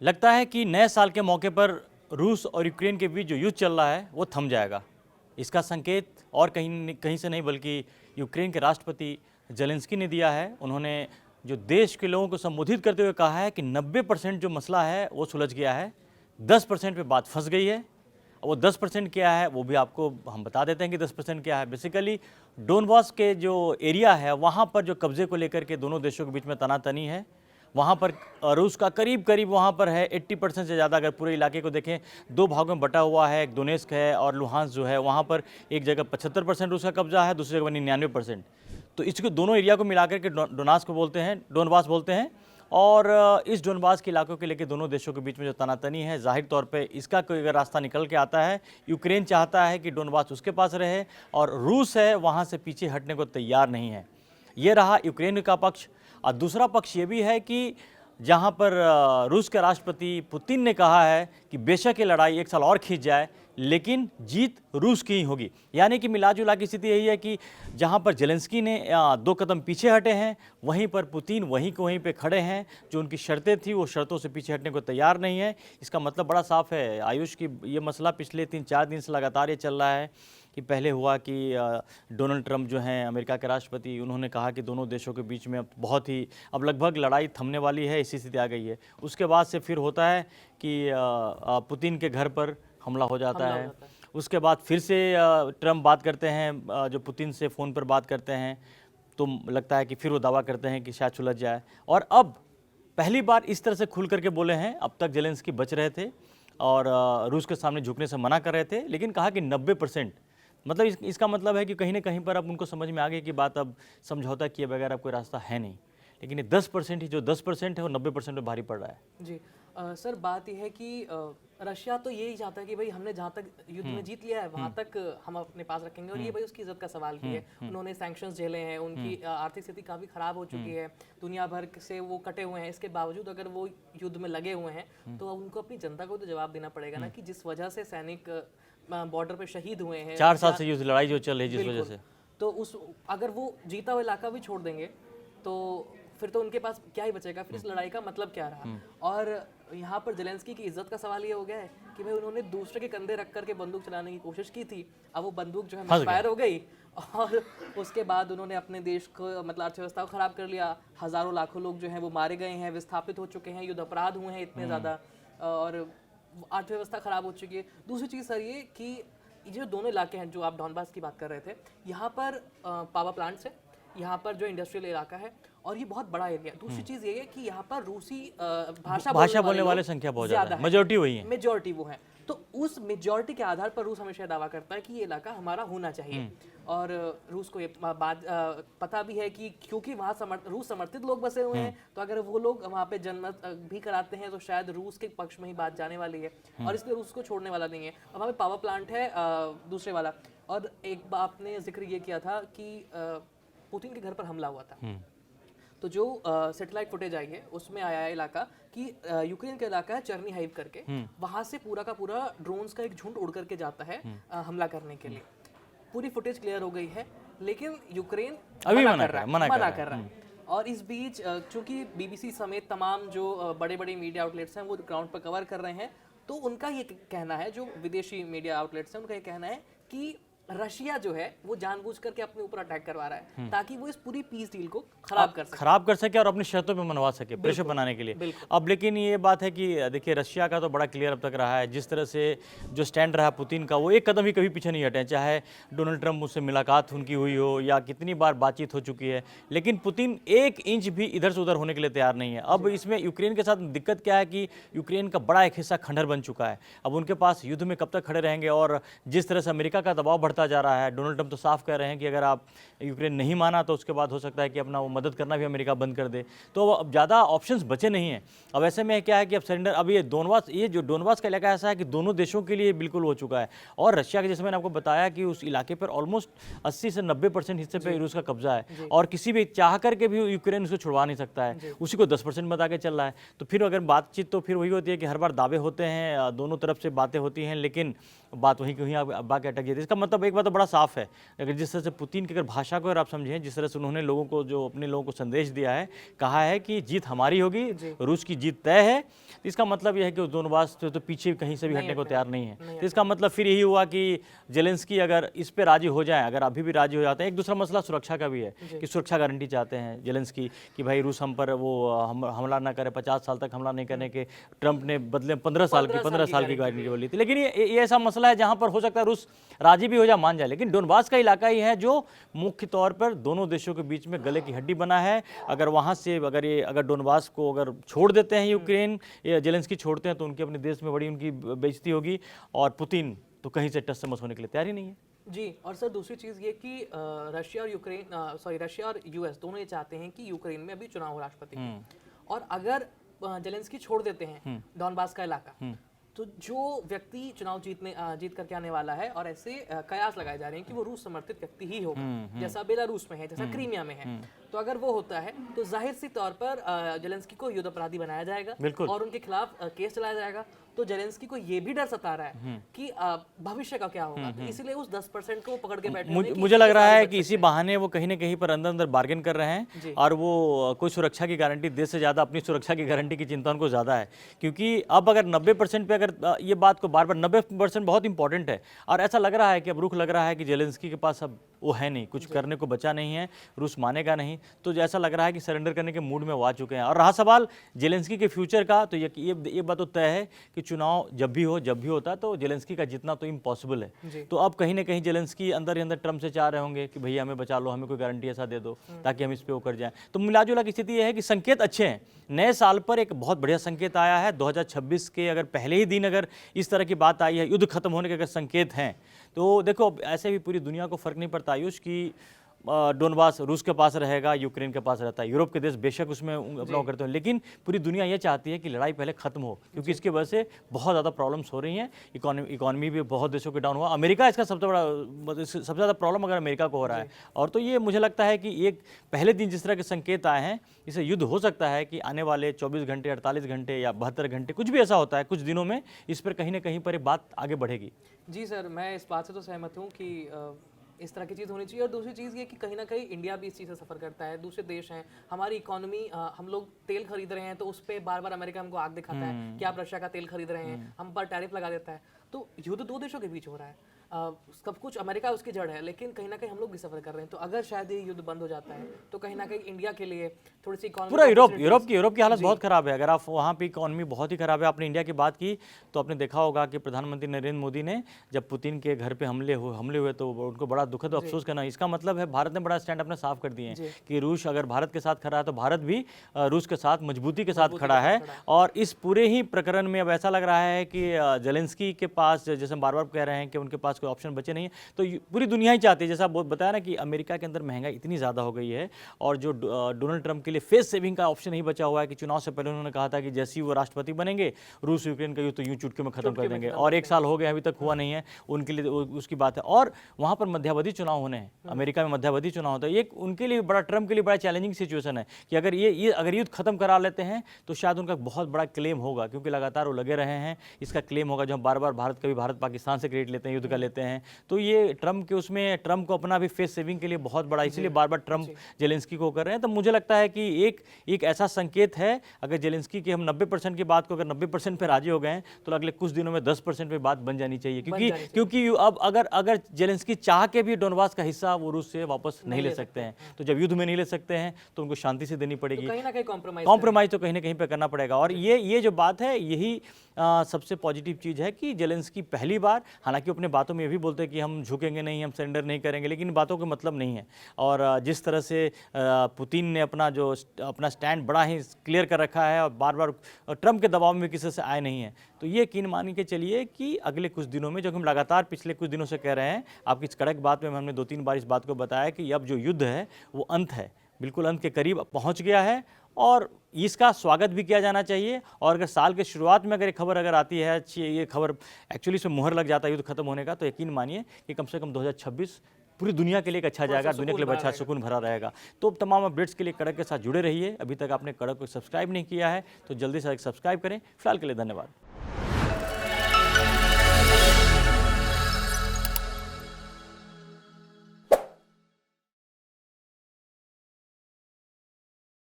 लगता है कि नए साल के मौके पर रूस और यूक्रेन के बीच जो युद्ध चल रहा है वो थम जाएगा। इसका संकेत और कहीं से नहीं बल्कि यूक्रेन के राष्ट्रपति जेलेंस्की ने दिया है। उन्होंने जो देश के लोगों को संबोधित करते हुए कहा है कि 90% जो मसला है वो सुलझ गया है, 10% पे बात फंस गई है। वो 10% क्या है वो भी आपको हम बता देते हैं कि 10% क्या है। बेसिकली डोनबास के जो एरिया है वहाँ पर जो कब्जे को लेकर के दोनों देशों के बीच में तनातनी है, वहाँ पर रूस का करीब वहाँ पर है 80% से ज़्यादा। अगर पूरे इलाके को देखें, दो भागों में बटा हुआ है, एक दोनेस्क है और लुहांस जो है, वहाँ पर एक जगह 75% रूस का कब्जा है, दूसरी जगह 99%। तो इसको दोनों एरिया को मिलाकर के डोनबास बोलते हैं। और इस डोनबास के इलाकों के लेकर दोनों देशों के बीच में जो तनातनी है, जाहिर तौर पे इसका कोई अगर रास्ता निकल के आता है, यूक्रेन चाहता है कि डोनबास उसके पास रहे और रूस है वहाँ से पीछे हटने को तैयार नहीं है। ये रहा यूक्रेन का पक्ष। और दूसरा पक्ष ये भी है कि जहाँ पर रूस के राष्ट्रपति पुतिन ने कहा है कि बेशक ये लड़ाई एक साल और खींच जाए लेकिन जीत रूस की ही होगी। यानी कि मिला जुला की स्थिति यही है कि जहाँ पर जेलेंस्की ने 2 कदम पीछे हटे हैं, वहीं पर पुतिन वहीं पे खड़े हैं। जो उनकी शर्तें थी वो शर्तों से पीछे हटने को तैयार नहीं है। इसका मतलब बड़ा साफ है आयुष की ये मसला पिछले 3-4 दिन से लगातार ये चल रहा है कि पहले हुआ कि डोनाल्ड ट्रंप जो हैं अमेरिका के राष्ट्रपति, उन्होंने कहा कि दोनों देशों के बीच में बहुत ही अब लगभग लड़ाई थमने वाली है, ऐसी स्थिति आ गई है। उसके बाद से फिर होता है कि पुतिन के घर पर हमला हो जाता है। उसके बाद फिर से ट्रंप बात करते हैं, जो पुतिन से फ़ोन पर बात करते हैं, तो लगता है कि फिर वो दावा करते हैं कि शायद सुलझ जाए। और अब पहली बार इस तरह से खुल करके बोले हैं। अब तक जेलेंस्की बच रहे थे और रूस के सामने झुकने से मना कर रहे थे, लेकिन कहा कि 90%, मतलब इसका मतलब है कि कहीं ना कहीं पर अब उनको समझ में आ गई कि बात अब समझौता किए बगैर अब कोई रास्ता है नहीं। लेकिन ये 10% ही, जो 10% है वो 90% में भारी पड़ रहा है। जी सर, बात यह है कि रशिया तो यही चाहता है कि भाई हमने जहाँ तक युद्ध में जीत लिया है वहाँ तक हम अपने पास रखेंगे, और ये भाई उसकी इज्जत का सवाल भी है। उन्होंने सैंक्शंस झेले हैं, उनकी आर्थिक स्थिति काफ़ी खराब हो चुकी है, दुनिया भर से वो कटे हुए हैं। इसके बावजूद अगर वो युद्ध में लगे हुए हैं तो उनको अपनी जनता को तो जवाब देना पड़ेगा ना, कि जिस वजह से सैनिक बॉर्डर पे शहीद हुए हैं, 4 साल से युद्ध लड़ाई जो चल रही है जिस वजह से, तो उस अगर वो जीता हुआ इलाका भी छोड़ देंगे तो फिर तो उनके पास क्या ही बचेगा, फिर इस लड़ाई का मतलब क्या रहा। और यहाँ पर जेलेंस्की की इज्जत का सवाल ये हो गया है कि भाई उन्होंने दूसरे के कंधे रख करके बंदूक चलाने की कोशिश की थी, अब वो बंदूक जो है मिसफायर हो गई और उसके बाद उन्होंने अपने देश को मतलब अर्थव्यवस्था को खराब कर लिया। हजारों लाखों लोग जो हैं वो मारे गए हैं, विस्थापित हो चुके हैं, युद्ध अपराध हुए हैं इतने ज़्यादा, और अर्थव्यवस्था खराब हो चुकी है। दूसरी चीज़ सर ये कि ये जो दोनों इलाके हैं जो आप डॉनबास की बात कर रहे थे, यहाँ पर पावर प्लांट्स है, यहाँ पर जो इंडस्ट्रियल इलाका है, और ये बहुत बड़ा एरिया। दूसरी चीज़ ये है कि यहाँ पर रूसी भाषा बोलने वाले संख्या बहुत ज़्यादा है, मेजॉरिटी वही है, मेजॉरिटी वो है। तो उस मेजॉरिटी के आधार पर रूस हमेशा दावा करता है कि ये इलाका हमारा होना चाहिए। और रूस को ये बात पता भी है कि क्योंकि वहाँ रूस समर्थित लोग बसे हुए हैं, तो अगर वो लोग वहाँ पे जन्नत भी कराते हैं तो शायद रूस के पक्ष में ही बात जाने वाली है, और इसलिए रूस को छोड़ने वाला नहीं है। अब वहाँ पे पावर प्लांट है दूसरे वाला। और एक बात आपने जिक्र ये किया था कि पुतिन के घर पर हमला हुआ था, तो जो सैटेलाइट फुटेज आई है उसमें आया है इलाका कि यूक्रेन का इलाका है चर्नीहाइव करके, वहां से पूरा का पूरा ड्रोन्स का एक झुंड उड़ करके जाता है हमला करने के लिए। पूरी फुटेज क्लियर हो गई है, लेकिन यूक्रेन अभी मना कर रहा है। और इस बीच चूंकि बीबीसी समेत तमाम जो बड़े बड़े मीडिया आउटलेट्स हैं वो ग्राउंड पर कवर कर रहे हैं, तो उनका ये कहना है, जो विदेशी मीडिया आउटलेट्स हैं उनका ये कहना है कि रशिया जो है वो जानबूझ करके अपने ऊपर अटैक करवा रहा है ताकि वो इस पूरी पीस डील को खराब कर सके और अपनी शर्तों पे मनवा सके, प्रेशर बनाने के लिए। अब लेकिन ये बात है कि देखिए रशिया का तो बड़ा क्लियर अब तक रहा है, जिस तरह से जो स्टैंड रहा पुतिन का, वो एक कदम ही कभी पीछे नहीं हटे, चाहे डोनाल्ड ट्रंप मुझसे मुलाकात उनकी हुई हो या कितनी बार बातचीत हो चुकी है, लेकिन पुतिन 1 इंच भी इधर से उधर होने के लिए तैयार नहीं है। अब इसमें यूक्रेन के साथ दिक्कत क्या है कि यूक्रेन का बड़ा एक हिस्सा खंडहर बन चुका है। अब उनके पास युद्ध में कब तक खड़े रहेंगे, और जिस तरह से अमेरिका का दबाव बढ़ता जा रहा है, डोनाल्ड ट्रंप तो साफ कह रहे हैं कि अगर आप यूक्रेन नहीं माना तो उसके बाद हो सकता है कि अपना वो मदद करना भी अमेरिका बंद कर दे। तो अब ज़्यादा ऑप्शंस बचे नहीं हैं। अब ऐसे में क्या है कि अब सरेंडर, अब ये जो डोनबास का इलाका ऐसा है कि दोनों देशों के लिए बिल्कुल हो चुका है। और रशिया के, जैसे मैंने आपको बताया कि उस इलाके पर ऑलमोस्ट 80 से 90% हिस्से पर रूस का कब्जा है, और किसी भी चाह करके भी यूक्रेन उसको छुड़वा नहीं सकता है, उसी को 10% बता के चल रहा है। तो फिर अगर बातचीत तो फिर वही होती है कि हर बार दावे होते हैं, दोनों तरफ से बातें होती हैं, लेकिन बात वहीं कहीं बाकी अटक जाती है। इसका मतलब एक बात तो बड़ा साफ है, अगर जिस तरह से पुतिन की अगर भाषा को अगर आप समझें, जिस तरह से उन्होंने लोगों को जो अपने लोगों को संदेश दिया है, कहा है कि जीत हमारी होगी, रूस की जीत तय है, तो इसका मतलब यह है कि उस दोनों तो पीछे कहीं से भी हटने को तैयार नहीं है। तो इसका मतलब फिर यही हुआ कि जेलेंस्की अगर इस पे राजी हो जाए, अगर अभी भी राजी हो जाते हैं, एक दूसरा मसला सुरक्षा का भी है कि सुरक्षा गारंटी चाहते हैं जेलेंस्की कि भाई रूस हम पर वो हमला ना करे, 50 साल तक हमला नहीं करने के ट्रंप ने बदले 15 साल की गारंटी बोली थी। लेकिन ये ऐसा मसला है जहां पर हो सकता है रूस राजी भी हो जाए, मान जाए, लेकिन डोनबास का इलाका ही है जो मुख्य तौर पर दोनों देशों के बीच में गले की हड्डी बना है। अगर वहां से अगर डोनबास को अगर छोड़ देते हैं यूक्रेन या जेलेंस्की छोड़ते हैं तो उनके अपने देश में बड़ी उनकी बेइज्जती होगी, और पुतिन तो कहीं से टस से मस होने के लिए तैयार ही नहीं है। जी, और सर दूसरी चीज़ ये कि रशिया और यूएस दोनों ये चाहते हैं कि यूक्रेन में अभी चुनाव हो राष्ट्रपति के, और अगर जेलेंस्की छोड़ देते हैं डॉनबास का इलाका, तो जो व्यक्ति चुनाव जीत करके आने वाला है, और ऐसे कयास लगाए जा रहे हैं कि वो रूस समर्थित व्यक्ति ही होगा, जैसा बेलारूस में है, जैसा क्रीमिया में है। तो अगर वो होता है तो जाहिर सी तौर पर जेलेंस्की को युद्ध अपराधी बनाया जाएगा और उनके खिलाफ केस चलाया जाएगा। तो जेलेंस्की को ये भी डर सता रहा है कि भविष्य का क्या होगा, तो इसलिए उस 10% को पकड़ के बैठे मुझे लग रहा है कि इसी बहाने वो कहीं ना कहीं पर अंदर अंदर बार्गेन कर रहे हैं, और वो कोई सुरक्षा की गारंटी देश से ज़्यादा अपनी सुरक्षा की गारंटी की चिंता उनको ज़्यादा है। क्योंकि अब अगर 90% पे अगर ये बात को बार बार 90% बहुत इंपॉर्टेंट है, और ऐसा लग रहा है कि अब रुख लग रहा है कि जेलेंस्की के पास अब वो है नहीं, कुछ करने को बचा नहीं है, रूस मानेगा नहीं, तो जैसा लग रहा है कि सरेंडर करने के मूड में वो आ चुके हैं। और रहा सवाल जेलेंस्की के फ्यूचर का, तो ये बात तो तय है कि चुनाव जब भी होता है तो जेलेंस्की का जीतना तो इम्पॉसिबल है। तो अब कहीं ना कहीं जेलेंस्की अंदर ही अंदर ट्रम्प से चाह रहे होंगे कि भैया हमें बचा लो, हमें कोई गारंटी ऐसा दे दो ताकि हम इस पे वो कर जाएं। तो मिलाजुला की स्थिति यह है कि संकेत अच्छे हैं। नए साल पर एक बहुत बढ़िया संकेत आया है। 2026 के अगर पहले ही दिन अगर इस तरह की बात आई है, युद्ध खत्म होने के अगर संकेत हैं, तो देखो ऐसे भी पूरी दुनिया को फर्क नहीं पड़ता आयुष की डोनबास रूस के पास रहेगा, यूक्रेन के पास रहता है, यूरोप के देश बेशक उसमें अपना करते हैं, लेकिन पूरी दुनिया ये चाहती है कि लड़ाई पहले खत्म हो, क्योंकि इसकी वजह से बहुत ज़्यादा प्रॉब्लम्स हो रही हैं। इकोनॉमी भी बहुत देशों के डाउन हुआ, अमेरिका इसका सबसे ज़्यादा प्रॉब्लम अगर अमेरिका को हो रहा है। और तो ये मुझे लगता है कि एक पहले दिन जिस तरह के संकेत आए हैं, इससे युद्ध हो सकता है कि आने वाले 24 घंटे, 48 घंटे या 72 घंटे, कुछ भी ऐसा होता है कुछ दिनों में, इस पर कहीं ना कहीं पर बात आगे बढ़ेगी। जी सर, मैं इस बात से तो सहमत हूँ कि इस तरह की चीज़ होनी चाहिए। और दूसरी चीज़ ये कि कहीं ना कहीं इंडिया भी इस चीज़ से सफ़र करता है, दूसरे देश हैं, हमारी इकोनॉमी, हम लोग तेल खरीद रहे हैं तो उस पर बार बार अमेरिका हमको आग दिखाता है कि आप रशिया का तेल खरीद रहे हैं, हम पर टैरिफ लगा देता है। तो युद्ध दो देशों के बीच हो रहा है, सब कुछ अमेरिका उसकी जड़ है, लेकिन कहीं ना कहीं हम लोग भी सफर कर रहे हैं। तो अगर शायद ये युद्ध बंद हो जाता है तो कहीं ना कहीं इंडिया के लिए थोड़ी सी इकोनॉमी, पूरा यूरोप की हालत बहुत खराब है। अगर आप वहाँ पे इकोनॉमी बहुत ही खराब है। आपने इंडिया की बात की तो आपने देखा होगा कि प्रधानमंत्री नरेंद्र मोदी ने जब पुतिन के घर पे हमले हुए तो उनको बड़ा दुखद अफसोस करना। इसका मतलब है भारत ने बड़ा स्टैंड अपना साफ कर दिए हैं कि रूस अगर भारत के साथ खड़ा है तो भारत भी रूस के साथ मजबूती के साथ खड़ा है। और इस पूरे ही प्रकरण में अब ऐसा लग रहा है कि जेलेंस्की के पास, जैसे हम बार बार कह रहे हैं कि उनके पास कोई ऑप्शन बचे नहीं है, तो पूरी दुनिया ही चाहती है, जैसा बताया ना कि अमेरिका के अंदर महंगाई इतनी ज़्यादा हो गई है, और जो डोनाल्ड ट्रंप के लिए फेस सेविंग का ऑप्शन नहीं बचा हुआ है कि चुनाव से पहले उन्होंने कहा था कि जैसे ही वो राष्ट्रपति बनेंगे रूस यूक्रेन का युद्ध तो यूं चुटकी में खत्म कर देंगे, और 1 साल हो गए अभी तक हुआ नहीं है उनके लिए, उसकी बात है। और वहाँ पर मध्यावधि चुनाव होने हैं, अमेरिका में मध्यावधि चुनाव होता है। ये उनके लिए बड़ा, ट्रंप के लिए बड़ा चैलेंजिंग सिचुएशन है कि अगर ये युद्ध खत्म करा लेते हैं तो शायद उनका बहुत बड़ा क्लेम होगा, क्योंकि लगातार वो लगे रहे हैं, इसका क्लेम होगा जो हम बार बार भारत पाकिस्तान से क्रेडिट लेते हैं, युद्ध का लेते हैं। तो ये ट्रंप के उसमें ट्रंप को अपना भी फेस सेविंग के लिए बहुत बड़ा, इसीलिए बार बार ट्रंप जेलेंस्की को कर रहे हैं। तो मुझे लगता है कि एक ऐसा संकेत है, अगर जेलेंस्की की हम 90% की बात को अगर 90% पे राजी हो गए हैं तो अगले कुछ दिनों में 10% पे बात बन जानी चाहिए, क्योंकि अब अगर जेलेंस्की चाह के भी डोनबास का हिस्सा वो रूस से वापस नहीं ले सकते हैं, तो जब युद्ध में नहीं ले सकते हैं तो उनको शांति से देनी पड़ेगी, कहीं ना कहीं कॉम्प्रोमाइज तो कहीं ना कहीं पे करना पड़ेगा। और ये जो बात है, यही सबसे पॉजिटिव चीज़ है कि जेलेंस्की पहली बार, हालांकि अपने बातों में ये भी बोलते हैं कि हम झुकेंगे नहीं, हम सरेंडर नहीं करेंगे, लेकिन बातों का मतलब नहीं है। और जिस तरह से पुतिन ने अपना स्टैंड बड़ा ही क्लियर कर रखा है और बार बार ट्रंप के दबाव में किसी से आए नहीं है, तो ये यकीन मान के चलिए कि अगले कुछ दिनों में, जो हम लगातार पिछले कुछ दिनों से कह रहे हैं, आपकी इस कड़क बात में हमने 2-3 बार इस बात को बताया कि अब जो युद्ध है वो अंत है, बिल्कुल अंत के करीब पहुंच गया है, और इसका स्वागत भी किया जाना चाहिए। और अगर साल के शुरुआत में अगर एक खबर अगर आती है अच्छी, ये खबर एक्चुअली इसमें मुहर लग जाता है युद्ध खत्म होने का, तो यकीन मानिए कि कम से कम 2026 पूरी दुनिया के लिए एक अच्छा जाएगा, दुनिया के लिए अच्छा सुकून भरा रहेगा। तो तमाम अपडेट्स के लिए कड़क के साथ जुड़े रहिए। अभी तक आपने कड़क को सब्सक्राइब नहीं किया है तो जल्दी से सब्सक्राइब करें। फिलहाल के लिए धन्यवाद।